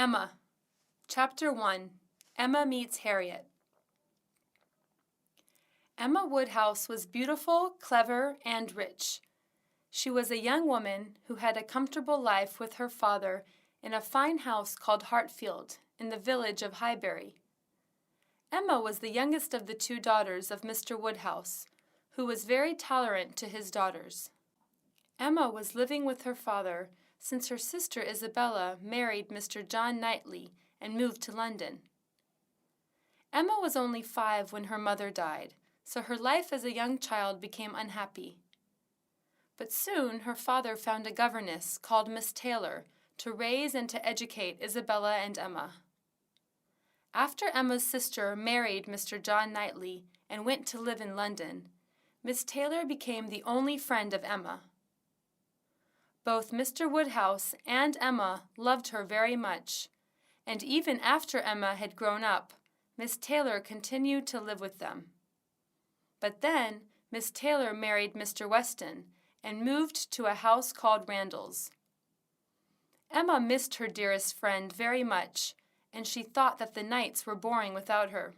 Emma. Chapter 1. Emma Meets Harriet. Emma Woodhouse was beautiful, clever, and rich. She was a young woman who had a comfortable life with her father in a fine house called Hartfield, in the village of Highbury. Emma was the youngest of the two daughters of Mr. Woodhouse, who was very tolerant to his daughters. Emma was living with her father since her sister Isabella married Mr. John Knightley and moved to London. Emma was only 5 when her mother died, so her life as a young child became unhappy. But soon her father found a governess called Miss Taylor to raise and to educate Isabella and Emma. After Emma's sister married Mr. John Knightley and went to live in London, Miss Taylor became the only friend of Emma. Both Mr. Woodhouse and Emma loved her very much, and even after Emma had grown up, Miss Taylor continued to live with them. But then Miss Taylor married Mr. Weston and moved to a house called Randall's. Emma missed her dearest friend very much, and she thought that the nights were boring without her.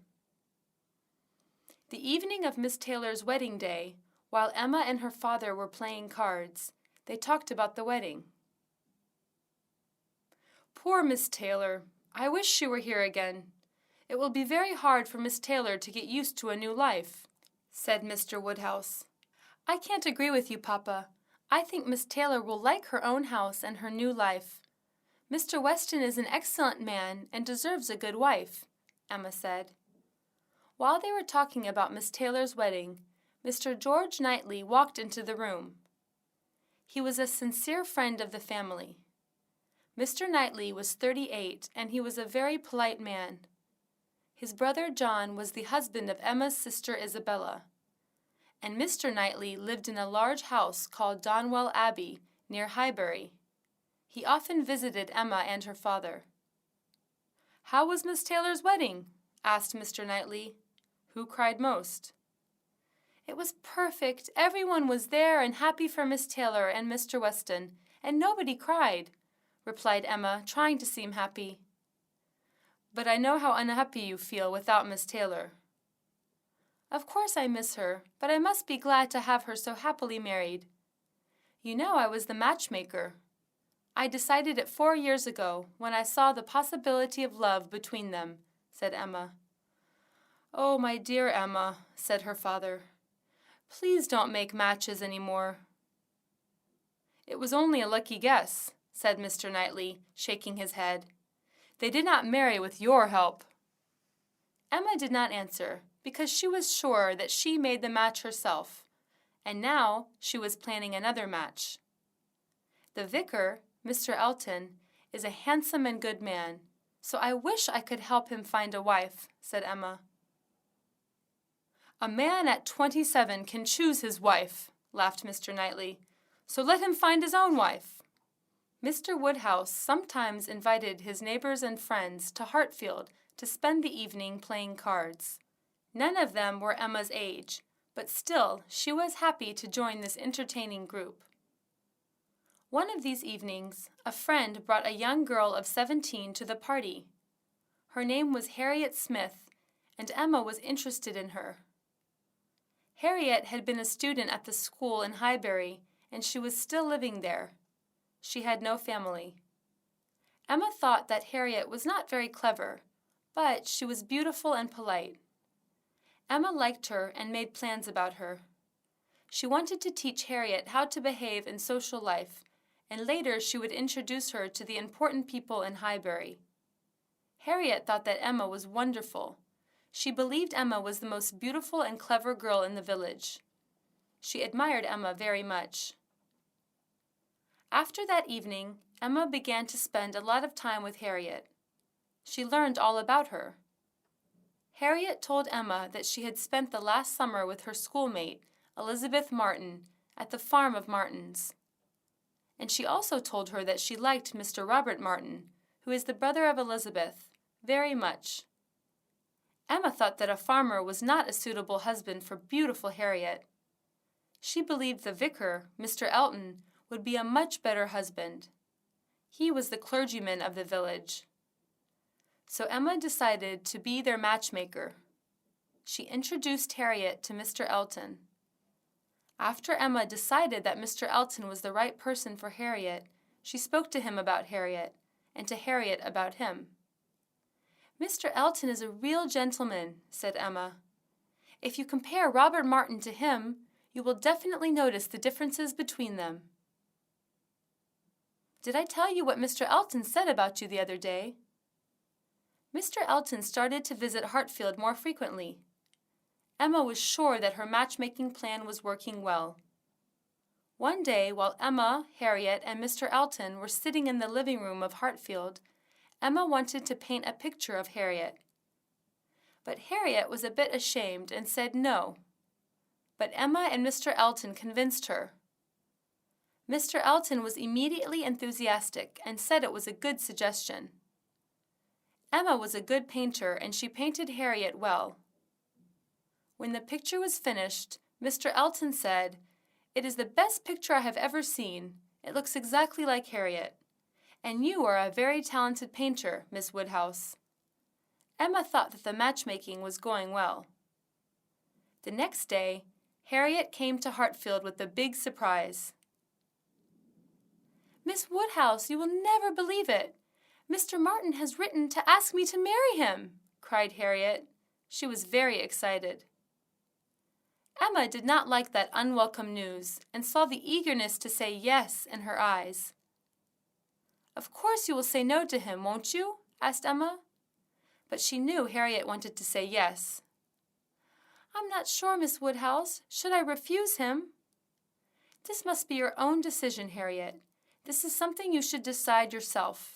The evening of Miss Taylor's wedding day, while Emma and her father were playing cards, they talked about the wedding. "Poor Miss Taylor! I wish she were here again. It will be very hard for Miss Taylor to get used to a new life," said Mr. Woodhouse. "I can't agree with you, Papa. I think Miss Taylor will like her own house and her new life. Mr. Weston is an excellent man and deserves a good wife," Emma said. While they were talking about Miss Taylor's wedding, Mr. George Knightley walked into the room. He was a sincere friend of the family. Mr. Knightley was 38, and he was a very polite man. His brother John was the husband of Emma's sister Isabella, and Mr. Knightley lived in a large house called Donwell Abbey near Highbury. He often visited Emma and her father. "How was Miss Taylor's wedding?" asked Mr. Knightley. "Who cried most?" "It was perfect. Everyone was there and happy for Miss Taylor and Mr. Weston, and nobody cried," replied Emma, trying to seem happy. "But I know how unhappy you feel without Miss Taylor." "Of course I miss her, but I must be glad to have her so happily married. You know I was the matchmaker. I decided it 4 years ago, when I saw the possibility of love between them," said Emma. "Oh, my dear Emma," said her father, "please don't make matches any more." "It was only a lucky guess," said Mr. Knightley, shaking his head. "They did not marry with your help." Emma did not answer, because she was sure that she made the match herself, and now she was planning another match. "The vicar, Mr. ELTON, is a handsome and good man, so I wish I could help him find a wife," said Emma. "A man at 27 can choose his wife," laughed Mr. Knightley, "so let him find his own wife." Mr. Woodhouse sometimes invited his neighbors and friends to Hartfield to spend the evening playing cards. None of them were Emma's age, but still she was happy to join this entertaining group. One of these evenings, a friend brought a young girl of 17 to the party. Her name was Harriet Smith, and Emma was interested in her. Harriet had been a student at the school in Highbury, and she was still living there. She had no family. Emma thought that Harriet was not very clever, but she was beautiful and polite. Emma liked her and made plans about her. She wanted to teach Harriet how to behave in social life, and later she would introduce her to the important people in Highbury. Harriet thought that Emma was wonderful. She believed Emma was the most beautiful and clever girl in the village. She admired Emma very much. After that evening, Emma began to spend a lot of time with Harriet. She learned all about her. Harriet told Emma that she had spent the last summer with her schoolmate, Elizabeth Martin, at the farm of Martins. And she also told her that she liked Mr. Robert Martin, who is the brother of Elizabeth, very much. Emma thought that a farmer was not a suitable husband for beautiful Harriet. She believed the vicar, Mr. ELTON, would be a much better husband. He was the clergyman of the village. So Emma decided to be their matchmaker. She introduced Harriet to Mr. Elton. After Emma decided that Mr. Elton was the right person for Harriet, she spoke to him about Harriet, and to Harriet about him. "Mr. Elton is a real gentleman," said Emma. "If you compare Robert Martin to him, you will definitely notice the differences between them." "Did I tell you what Mr. Elton said about you the other day?" Mr. Elton started to visit Hartfield more frequently. Emma was sure that her matchmaking plan was working well. One day, while Emma, Harriet, and Mr. Elton were sitting in the living room of Hartfield, Emma wanted to paint a picture of Harriet. But Harriet was a bit ashamed and said no. But Emma and Mr. Elton convinced her. Mr. Elton was immediately enthusiastic and said it was a good suggestion. Emma was a good painter, and she painted Harriet well. When the picture was finished, Mr. Elton said, "It is the best picture I have ever seen. It looks exactly like Harriet. And you are a very talented painter, Miss Woodhouse." Emma thought that the matchmaking was going well. The next day, Harriet came to Hartfield with a big surprise. "Miss Woodhouse, you will never believe it. Mr. Martin has written to ask me to marry him," cried Harriet. She was very excited. Emma did not like that unwelcome news and saw the eagerness to say yes in her eyes. "Of course you will say no to him, won't you?" asked Emma. But she knew Harriet wanted to say yes. "I'm not sure, Miss Woodhouse. Should I refuse him?" "This must be your own decision, Harriet. This is something you should decide yourself.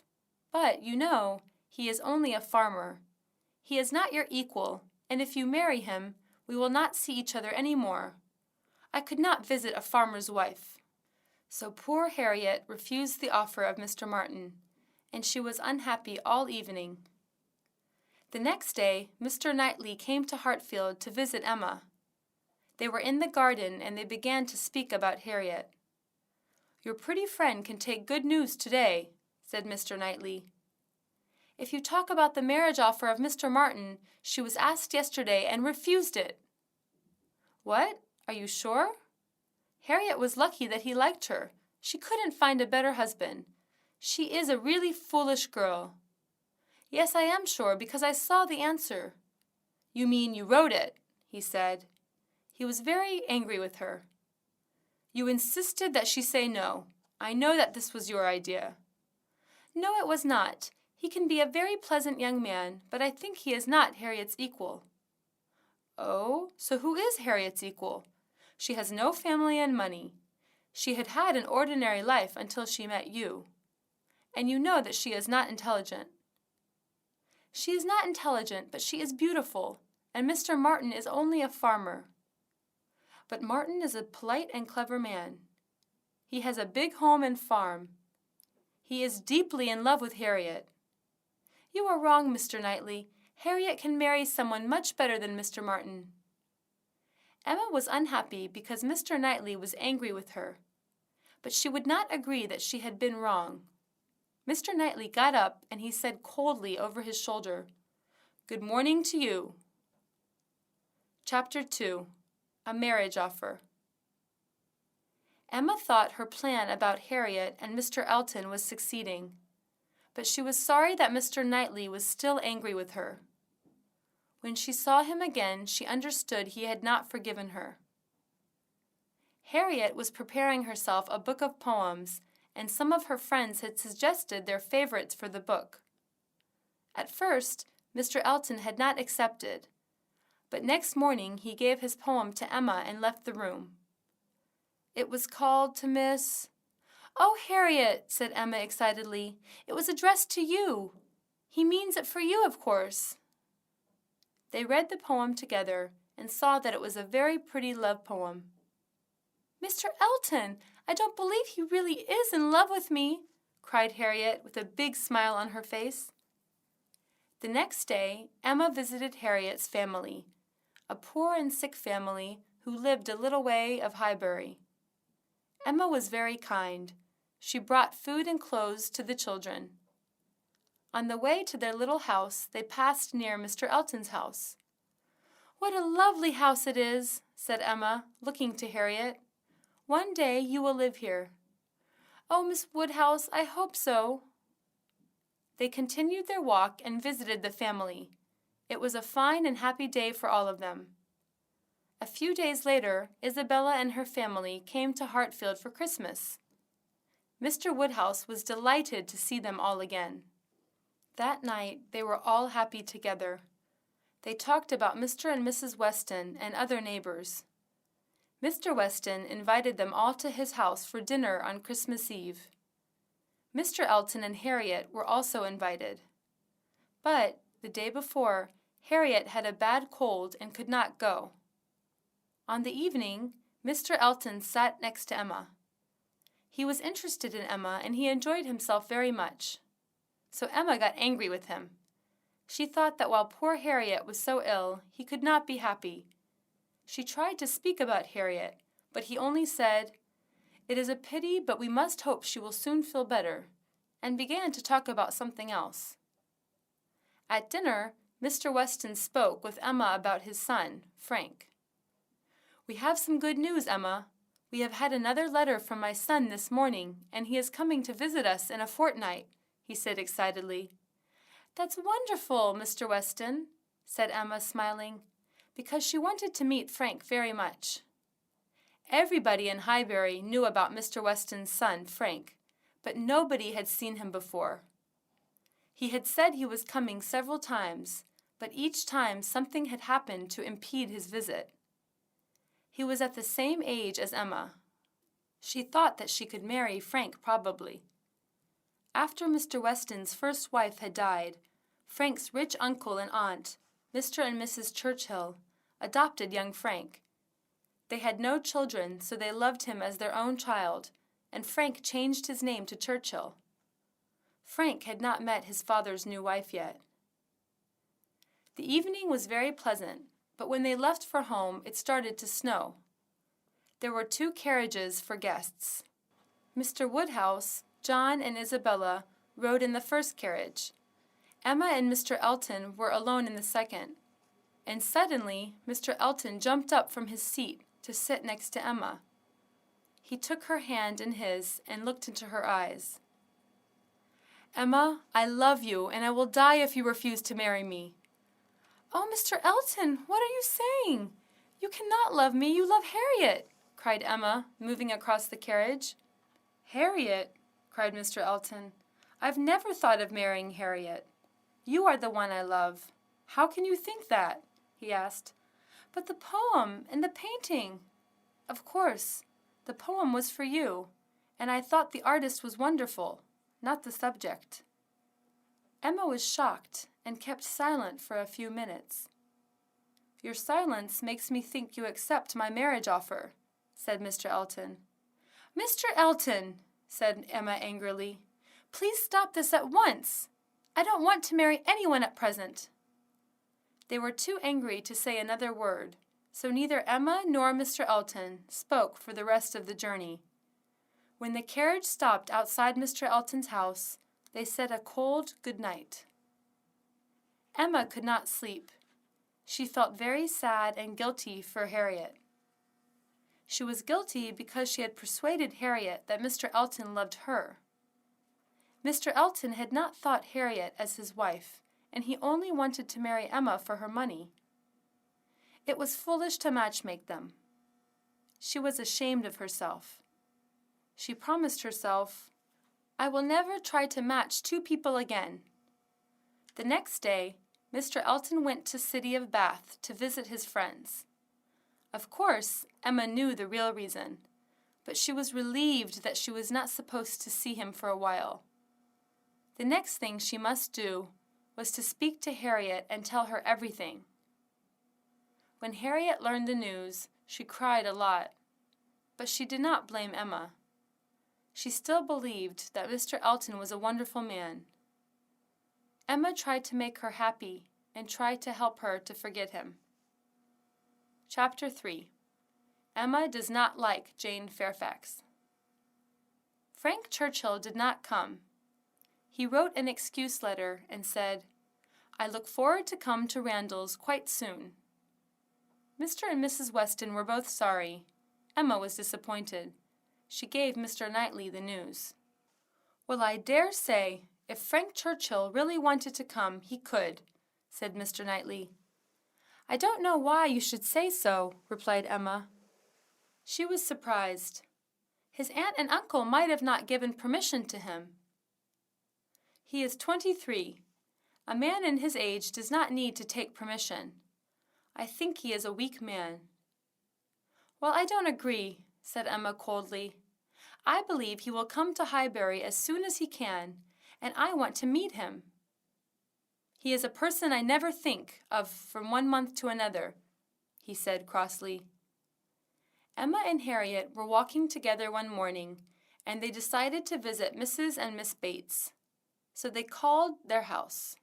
But, you know, he is only a farmer. He is not your equal, and if you marry him, we will not see each other any more. I could not visit a farmer's wife." So poor Harriet refused the offer of Mr. Martin, and she was unhappy all evening. The next day, Mr. Knightley came to Hartfield to visit Emma. They were in the garden, and they began to speak about Harriet. "Your pretty friend can take good news today," said Mr. Knightley. "If you talk about the marriage offer of Mr. Martin, she was asked yesterday and refused it." "What? Are you sure?" "Harriet was lucky that he liked her. She couldn't find a better husband. She is a really foolish girl." "Yes, I am sure, because I saw the answer." "You mean you wrote it," he said. He was very angry with her. "You insisted that she say no. I know that this was your idea." "No, it was not. He can be a very pleasant young man, but I think he is not Harriet's equal." "Oh, so who is Harriet's equal?" "She has no family and money. She had had an ordinary life until she met you. And you know that she is not intelligent." "She is not intelligent, but she is beautiful, and Mr. Martin is only a farmer." "But Martin is a polite and clever man. He has a big home and farm. He is deeply in love with Harriet." "You are wrong, Mr. Knightley. Harriet can marry someone much better than Mr. Martin." Emma was unhappy because Mr. Knightley was angry with her, but she would not agree that she had been wrong. Mr. Knightley got up and he said coldly over his shoulder, "Good morning to you." Chapter 2. A Marriage Offer. Emma thought her plan about Harriet and Mr. Elton was succeeding, but she was sorry that Mr. Knightley was still angry with her. When she saw him again, she understood he had not forgiven her. Harriet was preparing herself a book of poems, and some of her friends had suggested their favorites for the book. At first, Mr. Elton had not accepted, but next morning he gave his poem to Emma and left the room. It was called to Miss— "Oh, Harriet," said Emma excitedly, "it was addressed to you. He means it for you, of course." They read the poem together and saw that it was a very pretty love poem. "Mr. Elton, I don't believe he really is in love with me," cried Harriet with a big smile on her face. The next day, Emma visited Harriet's family, a poor and sick family who lived a little way of Highbury. Emma was very kind. She brought food and clothes to the children. On the way to their little house, they passed near Mr. Elton's house. "What a lovely house it is," said Emma, looking to Harriet. "One day you will live here." "Oh, Miss Woodhouse, I hope so." They continued their walk and visited the family. It was a fine and happy day for all of them. A few days later, Isabella and her family came to Hartfield for Christmas. Mr. Woodhouse was delighted to see them all again. That night they were all happy together. They talked about Mr. and Mrs. Weston and other neighbors. Mr. Weston invited them all to his house for dinner on Christmas Eve. Mr. Elton and Harriet were also invited. But the day before, Harriet had a bad cold and could not go. On the evening, Mr. Elton sat next to Emma. He was interested in Emma and he enjoyed himself very much. So Emma got angry with him. She thought that while poor Harriet was so ill, he could not be happy. She tried to speak about Harriet, but he only said, "It is a pity, but we must hope she will soon feel better," and began to talk about something else. At dinner, Mr. Weston spoke with Emma about his son, Frank. "We have some good news, Emma. We have had another letter from my son this morning, and he is coming to visit us in a fortnight," he said excitedly. "That's wonderful, Mr. Weston," said Emma, smiling, because she wanted to meet Frank very much. Everybody in Highbury knew about Mr. Weston's son, Frank, but nobody had seen him before. He had said he was coming several times, but each time something had happened to impede his visit. He was at the same age as Emma. She thought that she could marry Frank probably. After Mr. Weston's first wife had died, Frank's rich uncle and aunt, Mr. and Mrs. Churchill, adopted young Frank. They had no children, so they loved him as their own child, and Frank changed his name to Churchill. Frank had not met his father's new wife yet. The evening was very pleasant, but when they left for home, it started to snow. There were 2 carriages for guests. Mr. Woodhouse, John, and Isabella rode in the first carriage. Emma and Mr. Elton were alone in the second, and suddenly Mr. Elton jumped up from his seat to sit next to Emma. He took her hand in his and looked into her eyes. "Emma, I love you, and I will die if you refuse to marry me." "Oh, Mr. Elton, what are you saying? You cannot love me, you love Harriet," cried Emma, moving across the carriage. "Harriet?" cried Mr. Elton. "I've never thought of marrying Harriet. You are the one I love. How can you think that?" he asked. "But the poem and the painting." "Of course, the poem was for you, and I thought the artist was wonderful, not the subject." Emma was shocked and kept silent for a few minutes. "Your silence makes me think you accept my marriage offer," said Mr. Elton. "Mr. Elton," said Emma angrily, "please stop this at once. I don't want to marry anyone at present." They were too angry to say another word, so neither Emma nor Mr. Elton spoke for the rest of the journey. When the carriage stopped outside Mr. Elton's house, they said a cold good night. Emma could not sleep. She felt very sad and guilty for Harriet. She was guilty because she had persuaded Harriet that Mr. Elton loved her. Mr. Elton had not thought Harriet as his wife, and he only wanted to marry Emma for her money. It was foolish to match-make them. She was ashamed of herself. She promised herself, "I will never try to match 2 people again." The next day, Mr. Elton went to City of Bath to visit his friends. Of course, Emma knew the real reason, but she was relieved that she was not supposed to see him for a while. The next thing she must do was to speak to Harriet and tell her everything. When Harriet learned the news, she cried a lot, but she did not blame Emma. She still believed that Mr. Elton was a wonderful man. Emma tried to make her happy and tried to help her to forget him. Chapter 3. Emma does not like Jane Fairfax. Frank Churchill did not come. He wrote an excuse letter and said, "I look forward to come to Randall's quite soon." Mr. and Mrs. Weston were both sorry. Emma was disappointed. She gave Mr. Knightley the news. "Well, I dare say, if Frank Churchill really wanted to come, he could," said Mr. Knightley. "I don't know why you should say so," replied Emma. She was surprised. His aunt and uncle might have not given permission to him. "He is 23. A man in his age does not need to take permission. I think he is a weak man." "Well, I don't agree," said Emma coldly. "I believe he will come to Highbury as soon as he can, and I want to meet him." "He is a person I never think of from one month to another," he said crossly. Emma and Harriet were walking together one morning, and they decided to visit Mrs. and Miss Bates. So they called their house.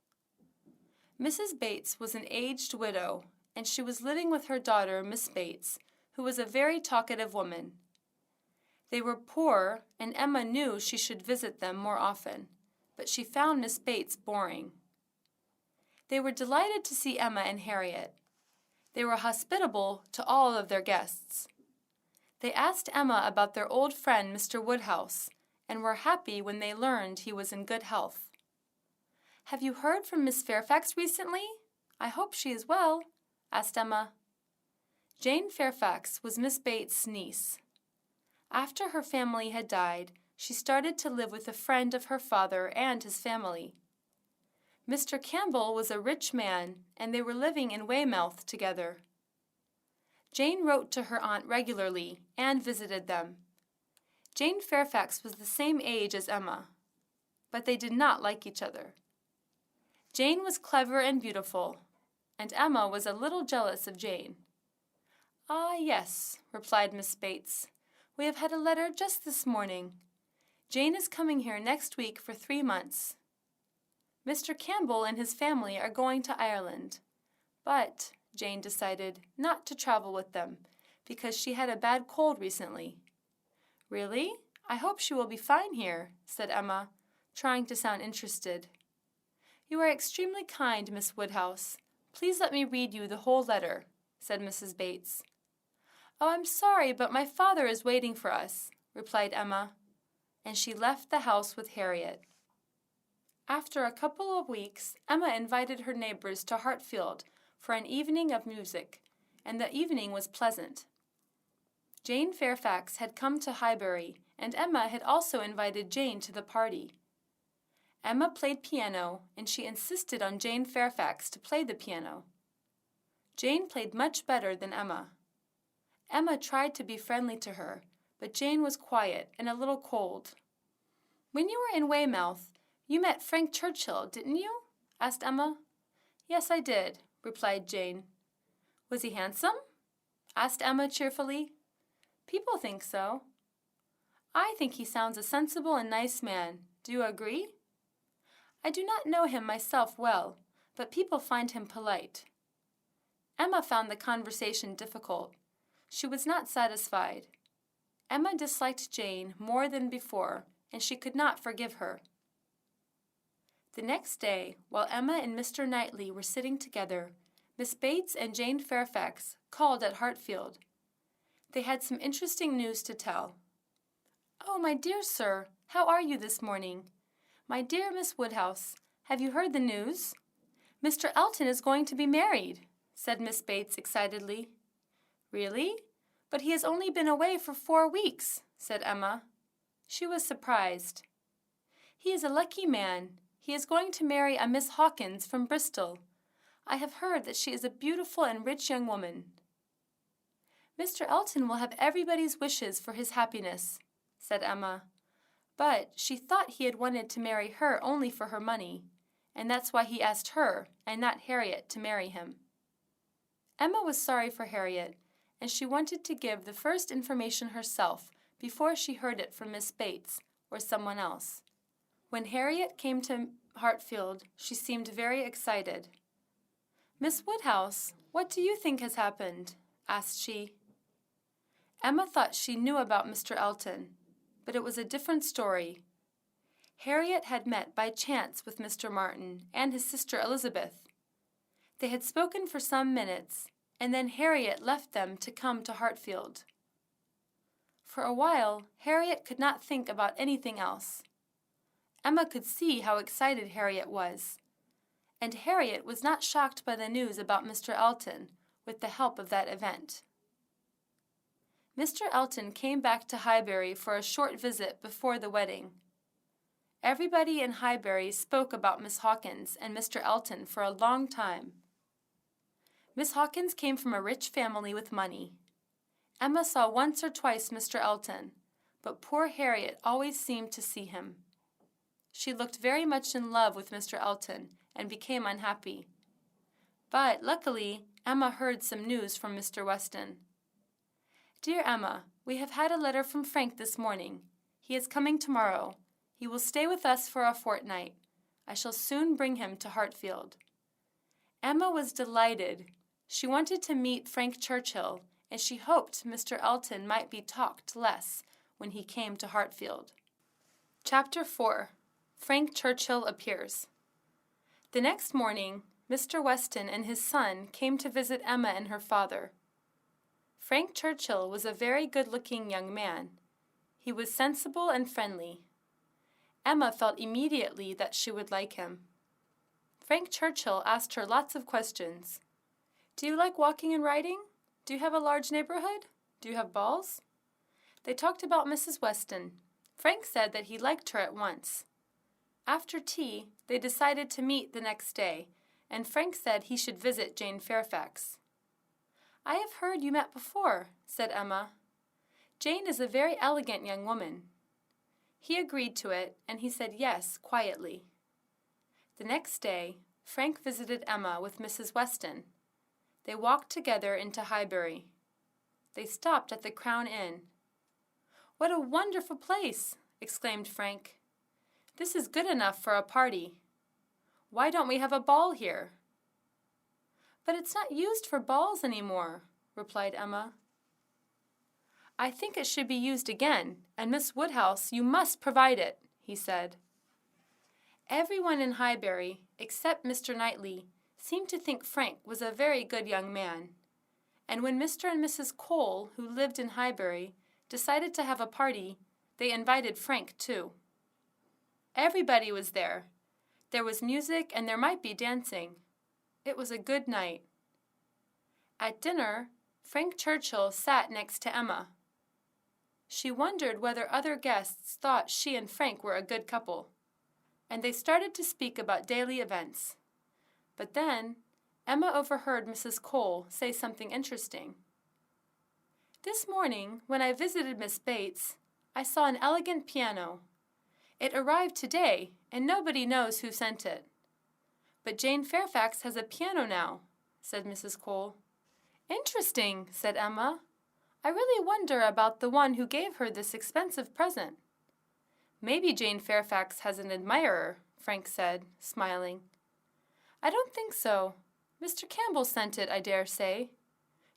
Mrs. Bates was an aged widow, and she was living with her daughter, Miss Bates, who was a very talkative woman. They were poor, and Emma knew she should visit them more often, but she found Miss Bates boring. They were delighted to see Emma and Harriet. They were hospitable to all of their guests. They asked Emma about their old friend, Mr. Woodhouse, and were happy when they learned he was in good health. "Have you heard from Miss Fairfax recently? I hope she is well," asked Emma. Jane Fairfax was Miss Bates' niece. After her family had died, she started to live with a friend of her father and his family. Mr. Campbell was a rich man, and they were living in Weymouth together. Jane wrote to her aunt regularly and visited them. Jane Fairfax was the same age as Emma, but they did not like each other. Jane was clever and beautiful, and Emma was a little jealous of Jane. "Ah, yes," replied Miss Bates. "We have had a letter just this morning. Jane is coming here next week for 3 months. Mr. Campbell and his family are going to Ireland, but Jane decided not to travel with them because she had a bad cold recently." "Really? I hope she will be fine here," said Emma, trying to sound interested. "You are extremely kind, Miss Woodhouse. Please let me read you the whole letter," said Mrs. Bates. "Oh, I'm sorry, but my father is waiting for us," replied Emma, and she left the house with Harriet. After a couple of weeks, Emma invited her neighbors to Hartfield for an evening of music, and the evening was pleasant. Jane Fairfax had come to Highbury, and Emma had also invited Jane to the party. Emma played piano, and she insisted on Jane Fairfax to play the piano. Jane played much better than Emma. Emma tried to be friendly to her, but Jane was quiet and a little cold. "When you were in Weymouth, you met Frank Churchill, didn't you?" asked Emma. "Yes, I did," replied Jane. "Was he handsome?" asked Emma cheerfully. "People think so." "I think he sounds a sensible and nice man. Do you agree?" "I do not know him myself well, but people find him polite." Emma found the conversation difficult. She was not satisfied. Emma disliked Jane more than before, and she could not forgive her. The next day, while Emma and Mr. Knightley were sitting together, Miss Bates and Jane Fairfax called at Hartfield. They had some interesting news to tell. "Oh, my dear sir, how are you this morning? My dear Miss Woodhouse, have you heard the news? Mr. Elton is going to be married," said Miss Bates excitedly. "Really? But he has only been away for 4 weeks," said Emma. She was surprised. "He is a lucky man. He is going to marry a Miss Hawkins from Bristol. I have heard that she is a beautiful and rich young woman." "Mr. Elton will have everybody's wishes for his happiness," said Emma. But she thought he had wanted to marry her only for her money, and that's why he asked her and not Harriet to marry him. Emma was sorry for Harriet, and she wanted to give the first information herself before she heard it from Miss Bates or someone else. When Harriet came to Hartfield, she seemed very excited. "Miss Woodhouse, what do you think has happened?" asked she. Emma thought she knew about Mr. Elton, but it was a different story. Harriet had met by chance with Mr. Martin and his sister Elizabeth. They had spoken for some minutes, and then Harriet left them to come to Hartfield. For a while, Harriet could not think about anything else. Emma could see how excited Harriet was, and Harriet was not shocked by the news about Mr. Elton with the help of that event. Mr. Elton came back to Highbury for a short visit before the wedding. Everybody in Highbury spoke about Miss Hawkins and Mr. Elton for a long time. Miss Hawkins came from a rich family with money. Emma saw once or twice Mr. Elton, but poor Harriet always seemed to see him. She looked very much in love with Mr. Elton and became unhappy. But, luckily, Emma heard some news from Mr. Weston. "Dear Emma, we have had a letter from Frank this morning. He is coming tomorrow. He will stay with us for a fortnight. I shall soon bring him to Hartfield." Emma was delighted. She wanted to meet Frank Churchill, and she hoped Mr. Elton might be talked less when he came to Hartfield. Chapter 4. Frank Churchill Appears. The next morning, Mr. Weston and his son came to visit Emma and her father. Frank Churchill was a very good-looking young man. He was sensible and friendly. Emma felt immediately that she would like him. Frank Churchill asked her lots of questions. "Do you like walking and riding? Do you have a large neighborhood? Do you have balls?" They talked about Mrs. Weston. Frank said that he liked her at once. After tea, they decided to meet the next day, and Frank said he should visit Jane Fairfax. "I have heard you met before," said Emma. "Jane is a very elegant young woman." He agreed to it, and he said yes quietly. The next day, Frank visited Emma with Mrs. Weston. They walked together into Highbury. They stopped at the Crown Inn. "What a wonderful place!" exclaimed Frank. "This is good enough for a party. Why don't we have a ball here?" "But it's not used for balls anymore," replied Emma. "I think it should be used again, and Miss Woodhouse, you must provide it," he said. Everyone in Highbury, except Mr. Knightley, seemed to think Frank was a very good young man, and when Mr. and Mrs. Cole, who lived in Highbury, decided to have a party, they invited Frank too. Everybody was there. There was music and there might be dancing. It was a good night. At dinner, Frank Churchill sat next to Emma. She wondered whether other guests thought she and Frank were a good couple, and they started to speak about daily events. But then, Emma overheard Mrs. Cole say something interesting. "This morning, when I visited Miss Bates, I saw an elegant piano. It arrived today, and nobody knows who sent it. But Jane Fairfax has a piano now," said Mrs. Cole. "Interesting," said Emma. "I really wonder about the one who gave her this expensive present." "Maybe Jane Fairfax has an admirer," Frank said, smiling. "I don't think so. Mr. Campbell sent it, I dare say.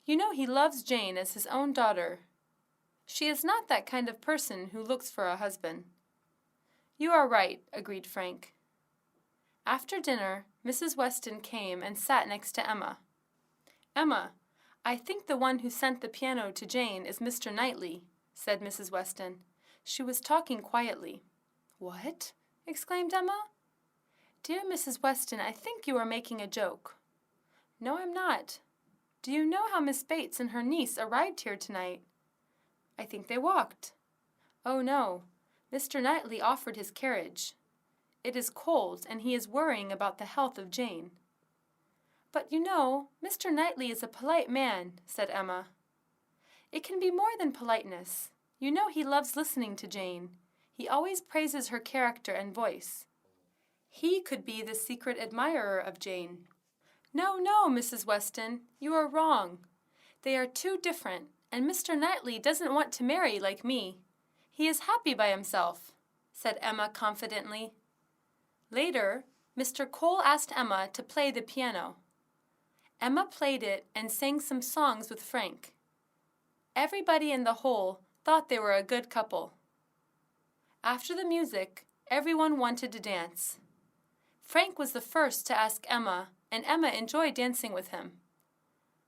You know he loves Jane as his own daughter. She is not that kind of person who looks for a husband." "You are right," agreed Frank. After dinner, Mrs. Weston came and sat next to Emma. "Emma, I think the one who sent the piano to Jane is Mr. Knightley," said Mrs. Weston. She was talking quietly. "What?" exclaimed Emma. "Dear Mrs. Weston, I think you are making a joke." "No, I'm not. Do you know how Miss Bates and her niece arrived here tonight?" "I think they walked." "Oh, no. Mr. Knightley offered his carriage. It is cold, and he is worrying about the health of Jane." "But you know, Mr. Knightley is a polite man," said Emma. "It can be more than politeness. You know he loves listening to Jane. He always praises her character and voice. He could be the secret admirer of Jane." "No, no, Mrs. Weston, you are wrong. They are too different, and Mr. Knightley doesn't want to marry like me. He is happy by himself," said Emma confidently. Later, Mr. Cole asked Emma to play the piano. Emma played it and sang some songs with Frank. Everybody in the Hole thought they were a good couple. After the music, Everyone wanted to dance. Frank was the first to ask Emma, and Emma enjoyed dancing with him.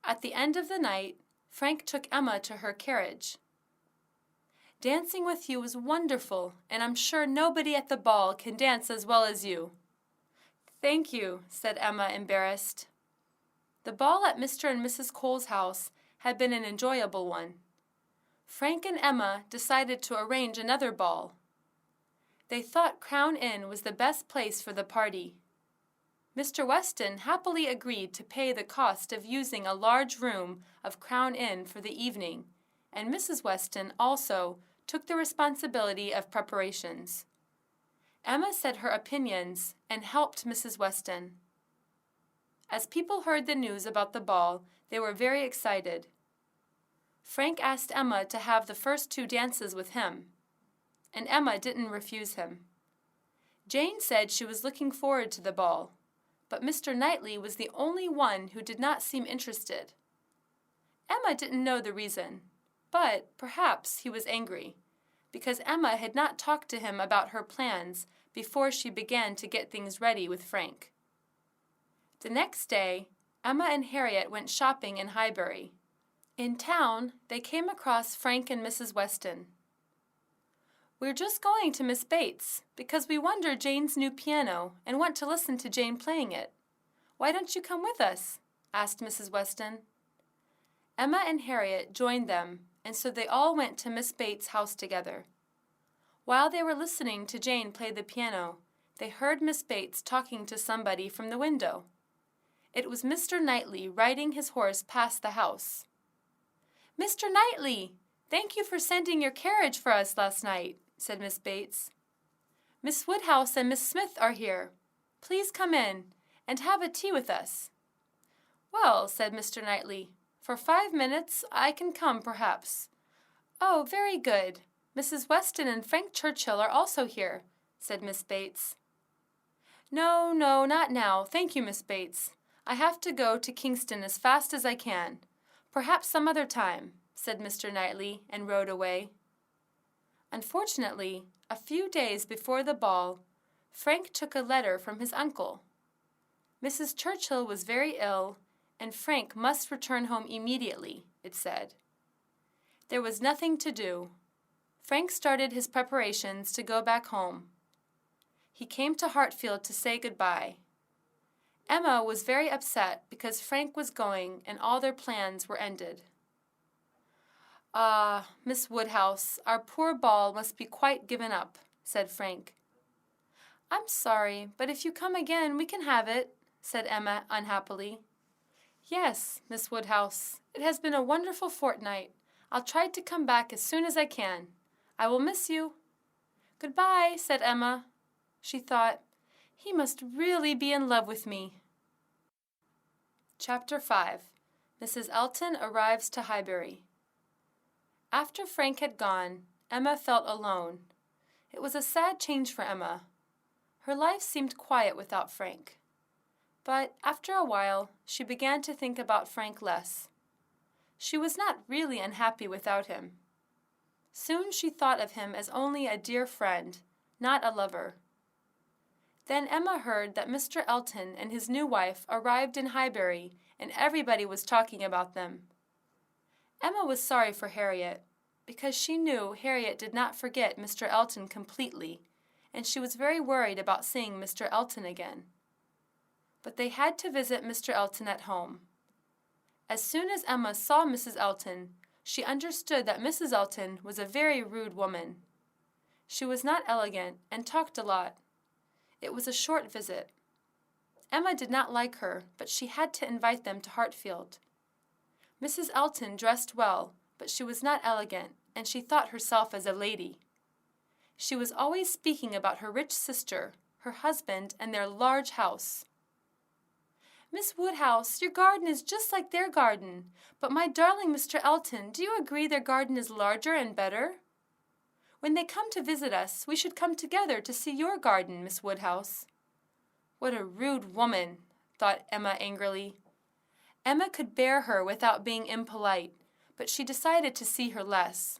At the end of the night, Frank took Emma to her carriage. "Dancing with you was wonderful, and I'm sure nobody at the ball can dance as well as you." "Thank you," said Emma, embarrassed. The ball at Mr. and Mrs. Cole's house had been an enjoyable one. Frank and Emma decided to arrange another ball. They thought Crown Inn was the best place for the party. Mr. Weston happily agreed to pay the cost of using a large room of Crown Inn for the evening, and Mrs. Weston also took the responsibility of preparations. Emma said her opinions and helped Mrs. Weston. As people heard the news about the ball, they were very excited. Frank asked Emma to have the first 2 dances with him, and Emma didn't refuse him. Jane said she was looking forward to the ball, but Mr. Knightley was the only one who did not seem interested. Emma didn't know the reason, but perhaps he was angry, because Emma had not talked to him about her plans before she began to get things ready with Frank. The next day, Emma and Harriet went shopping in Highbury. In town, they came across Frank and Mrs. Weston. "We're just going to Miss Bates, because we wonder Jane's new piano and want to listen to Jane playing it. Why don't you come with us?" asked Mrs. Weston. Emma and Harriet joined them, and so they all went to Miss Bates' house together. While they were listening to Jane play the piano, they heard Miss Bates talking to somebody from the window. It was Mr. Knightley riding his horse past the house. "Mr. Knightley, thank you for sending your carriage for us last night," said Miss Bates. "Miss Woodhouse and Miss Smith are here. Please come in and have a tea with us." "Well," said Mr. Knightley, "for 5 minutes I can come perhaps." "Oh, very good. Mrs. Weston and Frank Churchill are also here," said Miss Bates. No, not now. Thank you, Miss Bates. I have to go to Kingston as fast as I can. Perhaps some other time," said Mr. Knightley, and rode away. Unfortunately, a few days before the ball, Frank took a letter from his uncle. Mrs. Churchill was very ill, and Frank must return home immediately, it said. There was nothing to do. Frank started his preparations to go back home. He came to Hartfield to say goodbye. Emma was very upset because Frank was going and all their plans were ended. "Ah, Miss Woodhouse, our poor ball must be quite given up," said Frank. "I'm sorry, but if you come again we can have it," said Emma unhappily. "Yes, Miss Woodhouse, it has been a wonderful fortnight. I'll try to come back as soon as I can. I will miss you." "Goodbye," said Emma. She thought, "He must really be in love with me." Chapter 5. Mrs. Elton arrives to Highbury. After Frank had gone, Emma felt alone. It was a sad change for Emma. Her life seemed quiet without Frank. But after a while, she began to think about Frank less. She was not really unhappy without him. Soon she thought of him as only a dear friend, not a lover. Then Emma heard that Mr. Elton and his new wife arrived in Highbury, and everybody was talking about them. Emma was sorry for Harriet, because she knew Harriet did not forget Mr. Elton completely, and she was very worried about seeing Mr. Elton again. But they had to visit Mr. Elton at home. As soon as Emma saw Mrs. Elton, she understood that Mrs. Elton was a very rude woman. She was not elegant and talked a lot. It was a short visit. Emma did not like her, but she had to invite them to Hartfield. Mrs. Elton dressed well, but she was not elegant, and she thought herself as a lady. She was always speaking about her rich sister, her husband, and their large house. "Miss Woodhouse, your garden is just like their garden. But my darling Mr. Elton, do you agree their garden is larger and better? When they come to visit us, we should come together to see your garden, Miss Woodhouse." What a rude woman, thought Emma angrily. Emma could bear her without being impolite, but she decided to see her less.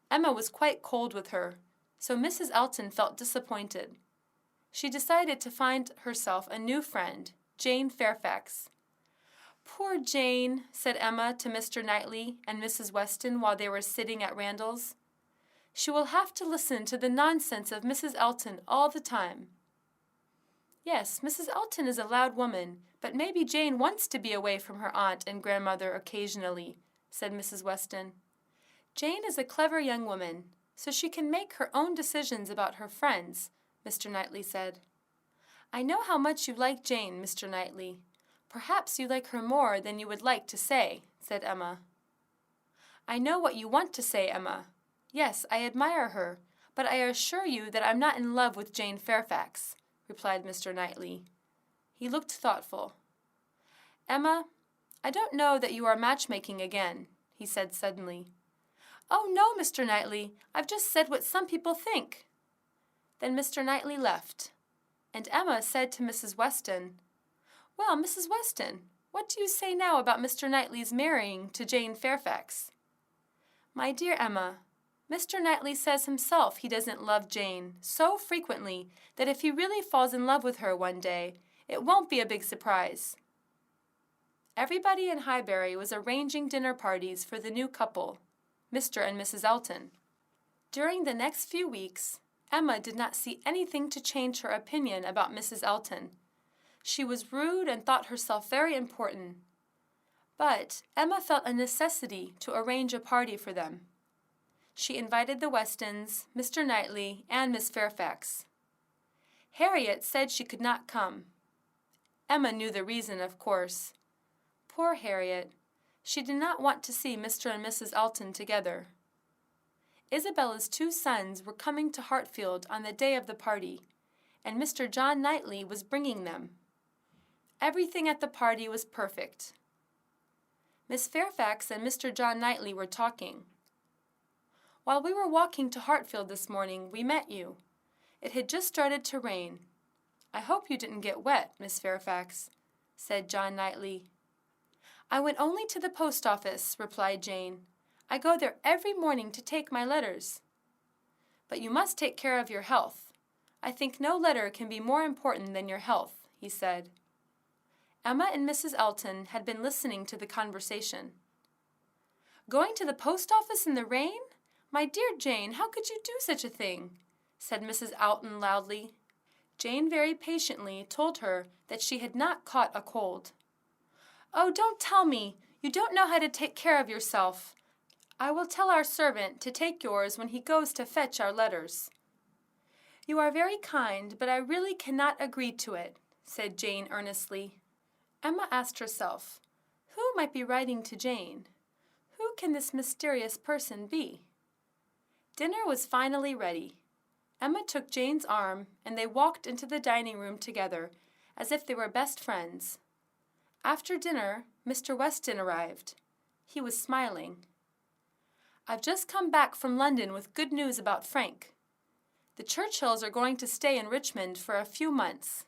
Emma was quite cold with her, so Mrs. Elton felt disappointed. She decided to find herself a new friend, Jane Fairfax. "Poor Jane," said Emma to Mr. Knightley and Mrs. Weston while they were sitting at Randall's. "She will have to listen to the nonsense of Mrs. Elton all the time." "Yes, Mrs. Elton is a loud woman, but maybe Jane wants to be away from her aunt and grandmother occasionally," said Mrs. Weston. "Jane is a clever young woman, so she can make her own decisions about her friends," Mr. Knightley said. "I know how much you like Jane, Mr. Knightley. Perhaps you like her more than you would like to say," said Emma. "I know what you want to say, Emma. Yes, I admire her, but I assure you that I'm not in love with Jane Fairfax," replied Mr. Knightley. He looked thoughtful. "Emma, I don't know that you are matchmaking again," he said suddenly. "Oh, no, Mr. Knightley, I've just said what some people think." Then Mr. Knightley left, and Emma said to Mrs. Weston, "Well, Mrs. Weston, what do you say now about Mr. Knightley's marrying to Jane Fairfax?" "My dear Emma, Mr. Knightley says himself he doesn't love Jane so frequently that if he really falls in love with her one day, it won't be a big surprise." Everybody in Highbury was arranging dinner parties for the new couple, Mr. and Mrs. Elton. During the next few weeks, Emma did not see anything to change her opinion about Mrs. Elton. She was rude and thought herself very important. But Emma felt a necessity to arrange a party for them. She invited the Westons, Mr. Knightley, and Miss Fairfax. Harriet said she could not come. Emma knew the reason, of course. Poor Harriet. She did not want to see Mr. and Mrs. Elton together. Isabella's 2 sons were coming to Hartfield on the day of the party, and Mr. John Knightley was bringing them. Everything at the party was perfect. Miss Fairfax and Mr. John Knightley were talking. "While we were walking to Hartfield this morning, we met you. It had just started to rain. I hope you didn't get wet, Miss Fairfax," said John Knightley. "I went only to the post office," replied Jane. "I go there every morning to take my letters." "But you must take care of your health. I think no letter can be more important than your health," he said. Emma and Mrs. Elton had been listening to the conversation. "Going to the post office in the rain? My dear Jane, how could you do such a thing?" said Mrs. Elton loudly. Jane very patiently told her that she had not caught a cold. "Oh, don't tell me! You don't know how to take care of yourself. I will tell our servant to take yours when he goes to fetch our letters." "You are very kind, but I really cannot agree to it," said Jane earnestly. Emma asked herself, who might be writing to Jane? Who can this mysterious person be? Dinner was finally ready. Emma took Jane's arm, and they walked into the dining room together, as if they were best friends. After dinner, Mr. Weston arrived. He was smiling. "I've just come back from London with good news about Frank. The Churchills are going to stay in Richmond for a few months.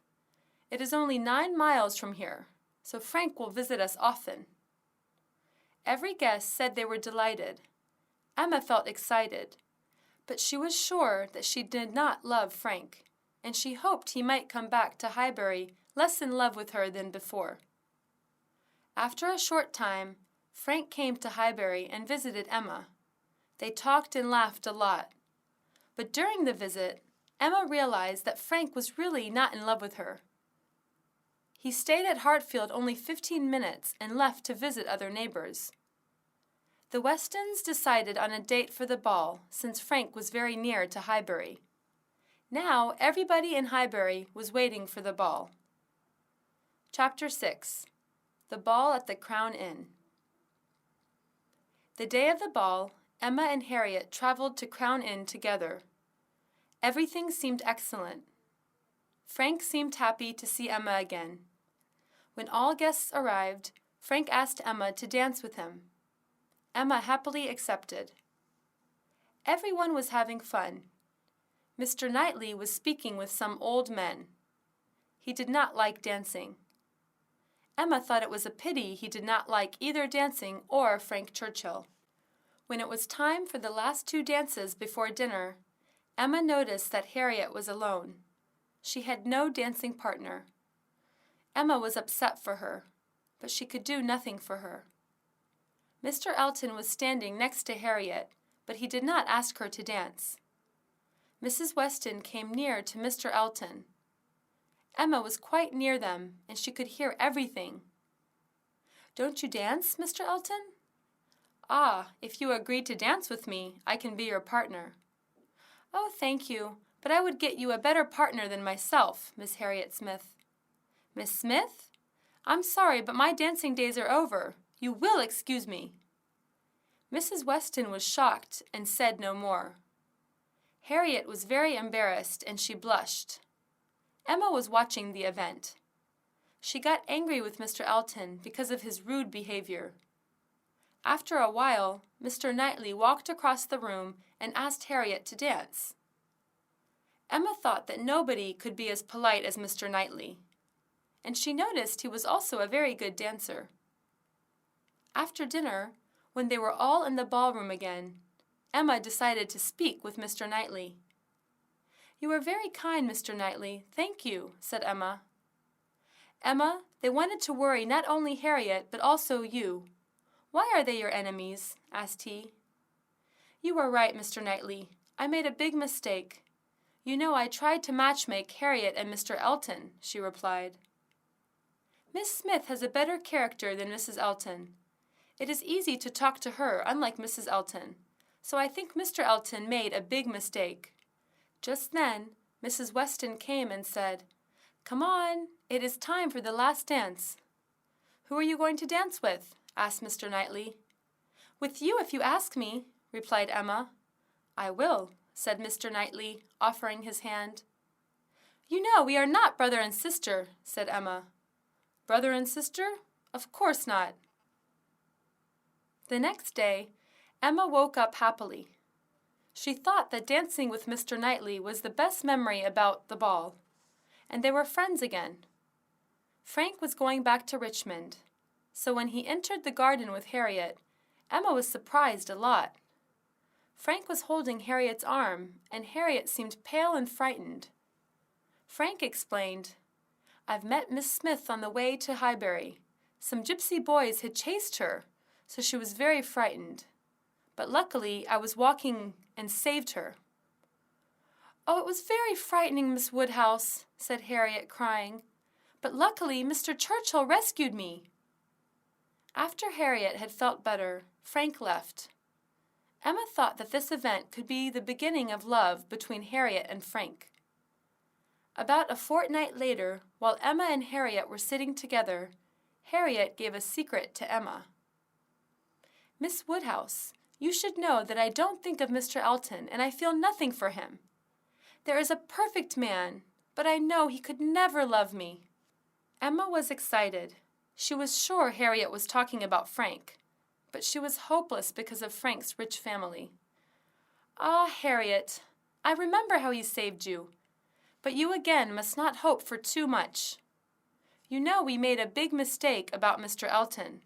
It is only 9 miles from here, so Frank will visit us often." Every guest said they were delighted. Emma felt excited, but she was sure that she did not love Frank, and she hoped he might come back to Highbury less in love with her than before. After a short time, Frank came to Highbury and visited Emma. They talked and laughed a lot. But during the visit, Emma realized that Frank was really not in love with her. He stayed at Hartfield only 15 minutes and left to visit other neighbors. The Westons decided on a date for the ball, since Frank was very near to Highbury. Now everybody in Highbury was waiting for the ball. Chapter 6. The Ball at the Crown Inn. The day of the ball, Emma and Harriet traveled to Crown Inn together. Everything seemed excellent. Frank seemed happy to see Emma again. When all guests arrived, Frank asked Emma to dance with him. Emma happily accepted. Everyone was having fun. Mr. Knightley was speaking with some old men. He did not like dancing. Emma thought it was a pity he did not like either dancing or Frank Churchill. When it was time for the last 2 dances before dinner, Emma noticed that Harriet was alone. She had no dancing partner. Emma was upset for her, but she could do nothing for her. Mr. Elton was standing next to Harriet, but he did not ask her to dance. Mrs. Weston came near to Mr. Elton. Emma was quite near them, and she could hear everything. "Don't you dance, Mr. Elton?" "Ah, if you agreed to dance with me, I can be your partner." "Oh, thank you, but I would get you a better partner than myself, Miss Harriet Smith." "Miss Smith? I'm sorry, but my dancing days are over. You will excuse me." Mrs. Weston was shocked and said no more. Harriet was very embarrassed and she blushed. Emma was watching the event. She got angry with Mr. Elton because of his rude behavior. After a while, Mr. Knightley walked across the room and asked Harriet to dance. Emma thought that nobody could be as polite as Mr. Knightley, and she noticed he was also a very good dancer. After dinner, when they were all in the ballroom again, Emma decided to speak with Mr. Knightley. "You are very kind, Mr. Knightley. Thank you," said Emma. "Emma, they wanted to worry not only Harriet, but also you. Why are they your enemies?" asked he. "You are right, Mr. Knightley. I made a big mistake. You know I tried to match-make Harriet and Mr. Elton," she replied. "Miss Smith has a better character than Mrs. Elton. It is easy to talk to her, unlike Mrs. Elton, so I think Mr. Elton made a big mistake." Just then, Mrs. Weston came and said, "Come on, it is time for the last dance." "Who are you going to dance with?" asked Mr. Knightley. "With you if you ask me," replied Emma. "I will," said Mr. Knightley, offering his hand. "You know we are not brother and sister," said Emma. "Brother and sister? Of course not." The next day, Emma woke up happily. She thought that dancing with Mr. Knightley was the best memory about the ball, and they were friends again. Frank was going back to Richmond, so when he entered the garden with Harriet, Emma was surprised a lot. Frank was holding Harriet's arm, and Harriet seemed pale and frightened. Frank explained, "I've met Miss Smith on the way to Highbury. Some gypsy boys had chased her, so she was very frightened. But luckily I was walking and saved her." "Oh, it was very frightening, Miss Woodhouse," said Harriet, crying. "But luckily Mr. Churchill rescued me." After Harriet had felt better, Frank left. Emma thought that this event could be the beginning of love between Harriet and Frank. About a fortnight later, while Emma and Harriet were sitting together, Harriet gave a secret to Emma. "Miss Woodhouse, you should know that I don't think of Mr. Elton, and I feel nothing for him. There is a perfect man, but I know he could never love me." Emma was excited. She was sure Harriet was talking about Frank, but she was hopeless because of Frank's rich family. "Ah, Harriet, I remember how he saved you, but you again must not hope for too much. You know we made a big mistake about Mr. Elton,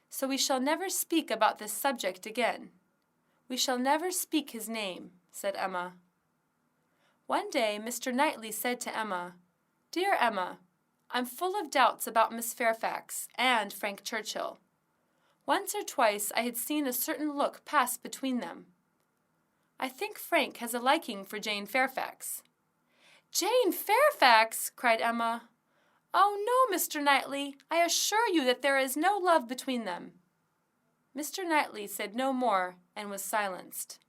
so we shall never speak about this subject again. We shall never speak his name," said Emma. One day Mr. Knightley said to Emma, "Dear Emma, I'm full of doubts about Miss Fairfax and Frank Churchill. Once or twice I had seen a certain look pass between them. I think Frank has a liking for Jane Fairfax." "Jane Fairfax!" cried Emma. "Oh, no, Mr. Knightley, I assure you that there is no love between them." Mr. Knightley said no more and was silenced.